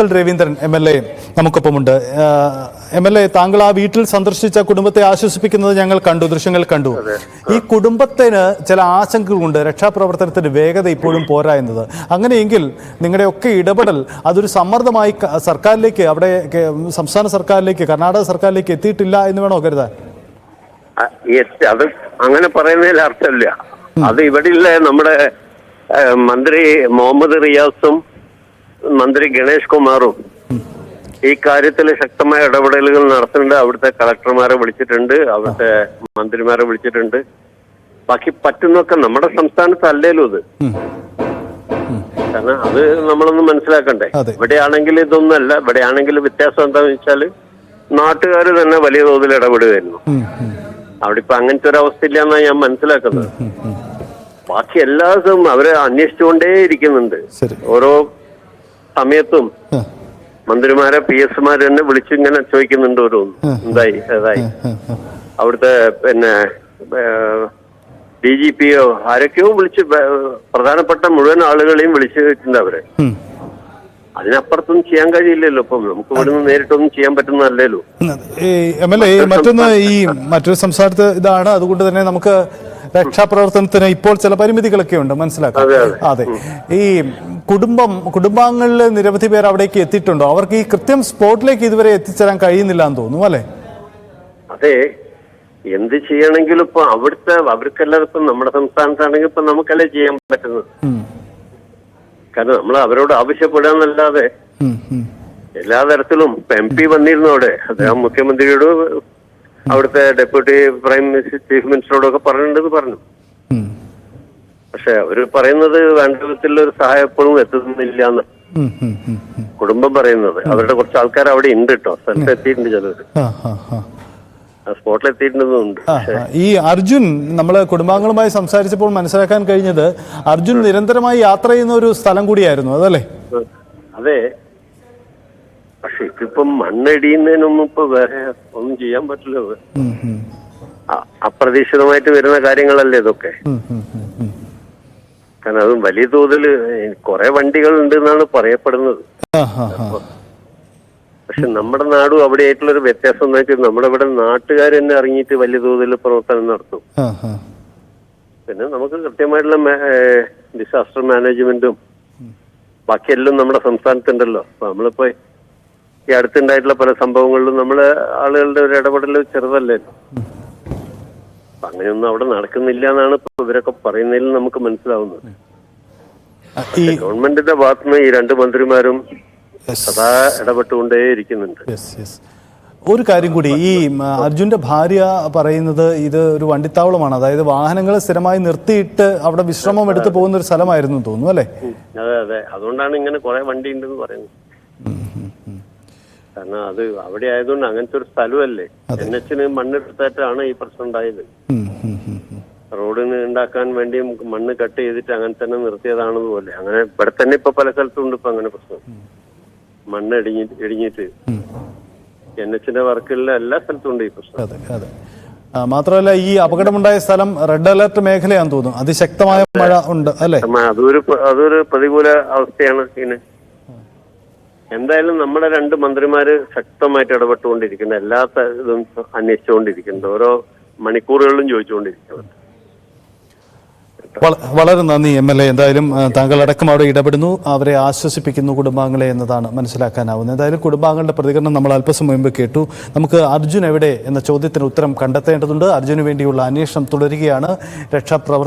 Kottakkal Raveendran MLA നമുക്കൊപ്പമുണ്ട്. MLA, താങ്കൾ ആ വീട്ടിൽ സന്ദർശിച്ച കുടുംബത്തെ ആശ്വസിപ്പിക്കുന്നത് ഞങ്ങൾ കണ്ടു, ദൃശ്യങ്ങൾ കണ്ടു. ഈ കുടുംബത്തിന് ചില ആശങ്കകളുണ്ട്. രക്ഷാപ്രവർത്തനത്തിന്റെ വേഗത ഇപ്പോഴും പോരാ എന്നത്. അങ്ങനെയെങ്കിൽ നിങ്ങളുടെയൊക്കെ ഇടപെടൽ അതൊരു സമ്മർദ്ദമായി സർക്കാരിലേക്ക്, അവിടെ സംസ്ഥാന സർക്കാരിലേക്ക്, കർണാടക സർക്കാരിലേക്ക് എത്തിയിട്ടില്ല എന്ന് വേണോ കരുതാൻ? അത് അങ്ങനെ പറയുന്നതിൽ അർത്ഥമില്ല. അത് ഇവിടെയുള്ള നമ്മുടെ മന്ത്രി മുഹമ്മദ് റിയാസും മന്ത്രി ഗണേഷ് കുമാറും ഈ കാര്യത്തിൽ ശക്തമായ ഇടപെടലുകൾ നടത്തുന്നുണ്ട്. അവിടുത്തെ കളക്ടർമാരെ വിളിച്ചിട്ടുണ്ട്, അവിടുത്തെ മന്ത്രിമാരെ വിളിച്ചിട്ടുണ്ട്. ബാക്കി പറ്റുന്നൊക്കെ നമ്മുടെ സംസ്ഥാനത്ത് അല്ലേലും ഇത്. കാരണം അത് നമ്മളൊന്ന് മനസ്സിലാക്കണ്ടേ. ഇവിടെയാണെങ്കിൽ ഇതൊന്നല്ല. ഇവിടെയാണെങ്കിൽ വ്യത്യാസം എന്താണെന്ന് വെച്ചാൽ നാട്ടുകാർ തന്നെ വലിയ തോതിൽ ഇടപെടുകയായിരുന്നു. അവിടെ ഇപ്പൊ അങ്ങനത്തെ ഒരു അവസ്ഥ ഇല്ല എന്നാണ് ഞാൻ മനസ്സിലാക്കുന്നത്. ബാക്കി എല്ലാ ദിവസവും അവരെ അന്വേഷിച്ചുകൊണ്ടേ ഇരിക്കുന്നുണ്ട്. ഓരോ സമയത്തും മന്ത്രിമാരെ PS-മാരെ തന്നെ വിളിച്ച് ഇങ്ങനെ ചോദിക്കുന്നുണ്ട് ഓരോന്ന്, എന്തായി ഏതായി. അവിടുത്തെ പിന്നെ DGP-യോ ആരൊക്കെയോ വിളിച്ച്, പ്രധാനപ്പെട്ട മുഴുവൻ ആളുകളെയും വിളിച്ചിട്ടുണ്ട് അവരെ. അതിനപ്പുറത്തൊന്നും ചെയ്യാൻ കഴിയില്ലല്ലോ. ഇപ്പം നമുക്ക് ഇവിടുന്ന് നേരിട്ടൊന്നും ചെയ്യാൻ പറ്റുന്നതല്ലല്ലോ. MLA, മറ്റൊന്ന്, ഈ മറ്റൊരു സംസ്ഥാനത്ത് ഇതാണ്, അതുകൊണ്ട് തന്നെ നമുക്ക് രക്ഷാപ്രവർത്തനത്തിന് ഇപ്പോൾ ചില പരിമിതികളൊക്കെ ഉണ്ട്, മനസ്സിലാക്കാം. അതെ, ഈ കുടുംബാംഗങ്ങളിൽ നിരവധി പേർ അവിടേക്ക് എത്തിയിട്ടുണ്ടോ? അവർക്ക് ഈ കൃത്യം സ്പോട്ടിലേക്ക് ഇതുവരെ എത്തിച്ചേരാൻ കഴിയുന്നില്ല എന്ന് തോന്നുന്നു, അല്ലെ? അതെ, എന്ത് ചെയ്യണമെങ്കിലും ഇപ്പൊ അവർക്കെല്ലാം ഇപ്പം നമ്മുടെ സംസ്ഥാനത്താണെങ്കിൽ ഇപ്പൊ നമുക്കല്ലേ ചെയ്യാൻ പറ്റുന്നത്. കാരണം നമ്മൾ അവരോട് ആവശ്യപ്പെടാന്നല്ലാതെ എല്ലാ തരത്തിലും MP വന്നിരുന്നോടെ അദ്ദേഹം മുഖ്യമന്ത്രിയോട്, അവിടുത്തെ ഡെപ്യൂട്ടി ചീഫ് മിനിസ്റ്ററോടൊക്കെ പറഞ്ഞിട്ടുണ്ടെന്ന് പറഞ്ഞു. പക്ഷെ അവര് പറയുന്നത് വേണ്ട വിധത്തിലുള്ള ഒരു സഹായം എപ്പോഴും എത്തുന്നില്ല എന്ന് കുടുംബം പറയുന്നത്. അവരുടെ കുറച്ച് ആൾക്കാർ അവിടെ ഉണ്ട് കേട്ടോ, സ്ഥലത്ത് എത്തിയിട്ടുണ്ട്, ചിലര് സ്പോട്ടിലെത്തിയിട്ടുണ്ടെന്നുണ്ട്. ഈ അർജുൻ, നമ്മള് കുടുംബാംഗങ്ങളുമായി സംസാരിച്ചപ്പോൾ മനസ്സിലാക്കാൻ കഴിഞ്ഞത് അർജുൻ നിരന്തരമായി യാത്ര ചെയ്യുന്ന ഒരു സ്ഥലം കൂടിയായിരുന്നു, അതല്ലേ? അതെ, പക്ഷെ ഇതിപ്പം മണ്ണിടിയുന്നതിനൊന്നും ഇപ്പൊ വേറെ ഒന്നും ചെയ്യാൻ പറ്റില്ല. അപ്രതീക്ഷിതമായിട്ട് വരുന്ന കാര്യങ്ങളല്ലേ ഇതൊക്കെ. കാരണം അത് വലിയ തോതിൽ കുറെ വണ്ടികൾ ഉണ്ട് എന്നാണ് പറയപ്പെടുന്നത്. പക്ഷെ നമ്മുടെ നാടും അവിടെ ആയിട്ടുള്ളൊരു വ്യത്യാസം എന്ന് വെച്ചാൽ നമ്മുടെ ഇവിടെ നാട്ടുകാർ തന്നെ ഇറങ്ങിയിട്ട് വലിയ തോതിൽ പ്രവർത്തനം നടത്തും. പിന്നെ നമുക്ക് കൃത്യമായിട്ടുള്ള ഡിസാസ്റ്റർ മാനേജ്മെന്റും ബാക്കിയെല്ലാം നമ്മുടെ സംസ്ഥാനത്തുണ്ടല്ലോ. അപ്പൊ നമ്മളിപ്പോ ഈ അടുത്തുണ്ടായിട്ടുള്ള പല സംഭവങ്ങളിലും നമ്മളെ ആളുകളുടെ ഒരു ഇടപെടൽ ചെറുതല്ലേ. അപ്പൊ അങ്ങനെയൊന്നും അവിടെ നടക്കുന്നില്ല എന്നാണ് ഇപ്പൊ ഇവരൊക്കെ പറയുന്നതിൽ നമുക്ക് മനസ്സിലാവുന്നത്. ഗവൺമെന്റിന്റെ ഭാഗത്തുനിന്ന് ഈ രണ്ട് മന്ത്രിമാരും സദാ ഇടപെട്ടുകൊണ്ടേ ഇരിക്കുന്നുണ്ട്. ഒരു കാര്യം കൂടി, ഈ അർജുന്റെ ഭാര്യ പറയുന്നത് ഇത് ഒരു വണ്ടിത്താവളമാണ്, അതായത് വാഹനങ്ങൾ സ്ഥിരമായി നിർത്തിയിട്ട് അവിടെ വിശ്രമം എടുത്ത് പോകുന്ന ഒരു സ്ഥലമായിരുന്നു തോന്നുന്നു, അല്ലെ? അതെ അതെ, അതുകൊണ്ടാണ് ഇങ്ങനെ കുറെ വണ്ടി ഉണ്ടെന്ന് പറയുന്നത്. കാരണം അത് അവിടെ ആയതുകൊണ്ട് അങ്ങനത്തെ ഒരു സ്ഥലമല്ലേ. NH-ന് മണ്ണെടുത്തിട്ടാണ് ഈ പ്രശ്നം ഉണ്ടായത്. റോഡിന് ഉണ്ടാക്കാൻ വേണ്ടി മണ്ണ് കട്ട് ചെയ്തിട്ട് അങ്ങനെ തന്നെ നിർത്തിയതാണെന്നുപോലെ. അങ്ങനെ ഇവിടെ തന്നെ ഇപ്പൊ പല സ്ഥലത്തും ഉണ്ട് ഇപ്പൊ അങ്ങനെ പ്രശ്നം. മണ്ണ് ഇടിഞ്ഞിട്ട് NH-ന്റെ വർക്കുകളിലെ എല്ലാ സ്ഥലത്തും ഉണ്ട് ഈ പ്രശ്നം. മാത്രമല്ല, ഈ അപകടമുണ്ടായ സ്ഥലം റെഡ് അലർട്ട് മേഖലയാണെന്ന് തോന്നുന്നു. അതിശക്തമായ മഴ ഉണ്ട്, അല്ലെ? അതൊരു പ്രതികൂല അവസ്ഥയാണ്. പിന്നെ എന്തായാലും നമ്മുടെ രണ്ട് മന്ത്രിമാര് ശക്തമായിട്ട് ഇടപെട്ടുകൊണ്ടിരിക്കുന്നത്, എല്ലാ ഇതും അന്വേഷിച്ചുകൊണ്ടിരിക്കുന്നത്, ഓരോ മണിക്കൂറുകളിലും ചോദിച്ചുകൊണ്ടിരിക്കുന്നത്. വളരെ നന്ദി MLA. എന്തായാലും താങ്കൾ അടക്കം അവിടെ ഇടപെടുന്നു, അവരെ ആശ്വസിപ്പിക്കുന്നു കുടുംബാംഗങ്ങളെ എന്നതാണ് മനസ്സിലാക്കാനാവുന്നത്. എന്തായാലും കുടുംബാംഗങ്ങളുടെ പ്രതികരണം നമ്മൾ അല്പസമയം മുമ്പ് കേട്ടു. നമുക്ക് അർജുൻ എവിടെ എന്ന ചോദ്യത്തിന് ഉത്തരം കണ്ടെത്തേണ്ടതുണ്ട്. അർജുന് വേണ്ടിയുള്ള അന്വേഷണം തുടരുകയാണ്. രക്ഷാപ്രവർത്തനം